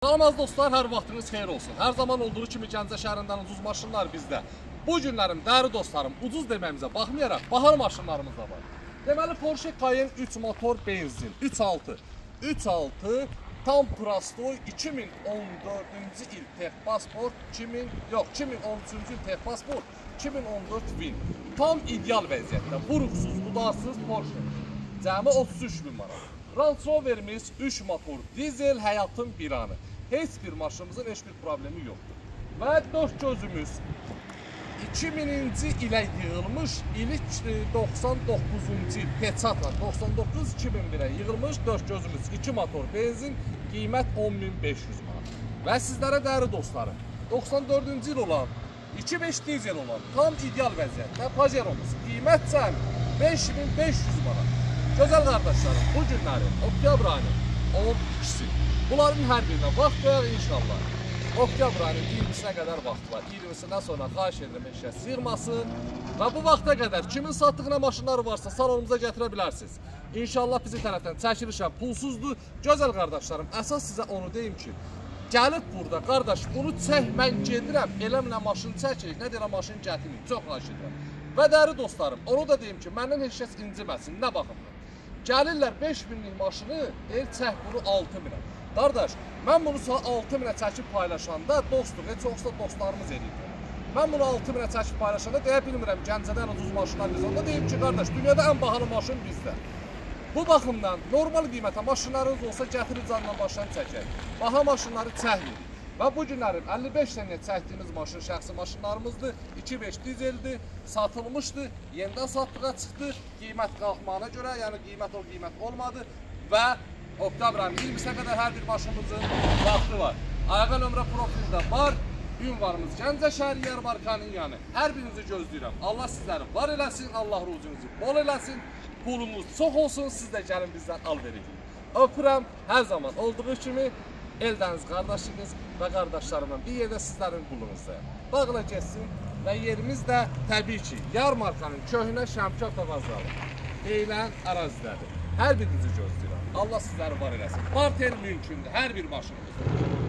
Salam dostlar, hər vaxtınız xeyir olsun. Hər zaman olduğu kimi Gəncə şəhərindən ucuz maşınlar bizdə. Bu günlərim, dəyərli dostlarım, ucuz deməyimizə baxmayaraq, bahar maşınlarımız da var. Deməli, Porsche Cayenne 3 motor benzin, 3.6 tam prostoy 2014-cü il texpasport, 2013-cü il texpasport, 2014 Win. Tam ideal vəziyyətdə, vuruqsuz, udarsız Porsche. Cəmi 33.000 manat. Range Rover'imiz 3 motor dizel, həyatın bir anı. Heç bir maşınımızın heç bir problemi yoxdur. Və 4 gözümüz 2000-ci ilə yığılmış, ilk 99-cu il peçatla 99-2001-ə yığılmış 4 gözümüz 2 motor benzin, qiymət 10.500 manat. Və sizlərə dəyərli dostlarım, 94-cü il olan, 2.5 dizel olan, tam ideal vəziyyətdə Pajeromuz, qiymət cəmi 5.500 manat. Gözəl qardaşlarım, bu günləri, oktyabr ayının 12-si, bunların hər birinə vaxt qoyaq inşallah. Oktyabr ayının 20-sinə qədər vaxt var. 20-sindən sonra xahiş edirəm eşyə sığmasın. Və bu vaxta qədər kimin satdığına maşınları varsa salonumuza gətirə bilərsiniz. İnşallah bizim tərəfdən çəkilişən pulsuzdur. Gözəl qardaşlarım, əsas sizə onu deyim ki, gəlib burada, qardaş, bunu çək, mən gedirəm, eləmlə maşını çəkirik, nə deyirəm, maşını gətirin, çox xahiş edirəm. Və dəyərli dostlarım, onu da deyim ki, məndən heç kəs inciməsin, nə baxımdan. Gəlirlər 5000'lik maşını, deyir, çək bunu 6000'ə. Qardaş, mən bunu 6000'ə çəkib paylaşanda, dostluq, heç olsa dostlarımız eləyir. Mən bunu 6000'ə çəkib paylaşanda deyə bilmirəm, Gəncədən ucuz maşınlar biz. Onda deyim ki, qardaş, dünyada ən bahalı maşın bizdə. Bu baxımdan normal qiymətə maşınlarınız olsa gətirir canla başlarını çəkək. Baha maşınları çəkmirik. Və bu günlərim 55 sənəyə çəkdiyimiz maşın şəxsi maşınlarımızdır. 2.5 dizeldir, satılmışdır, yenidən satdığa çıxdı. Qiymət qalxmağına görə, yəni qiymət o qiymət olmadı. Və oktyabr ayının 20-sinə qədər hər bir maşınımızın vaxtı var. Ayağa nömrə profildə var. Ünvanımız Gəncə şəhəri yarmarkanın yanı. Hər birinizi gözləyirəm. Allah sizləri var eləsin, Allah ruzunuzu bol eləsin. Pulunuz çox olsun, siz də gəlin bizdən al veririk. Öpürəm, hər zaman olduğu kimi eldəniz qardaşınız və qardaşlarımla bir yerdə sizlərin qulunuzdayım. Bağla geçsin və yerimiz də təbii ki, yarmarkanın köhnə Şəmkir avtovazalı deyilən ərazidədir. Hər birinizi gözləyirəm. Allah sizləri var eləsin. Barter mümkündür, hər bir maşınımızdır.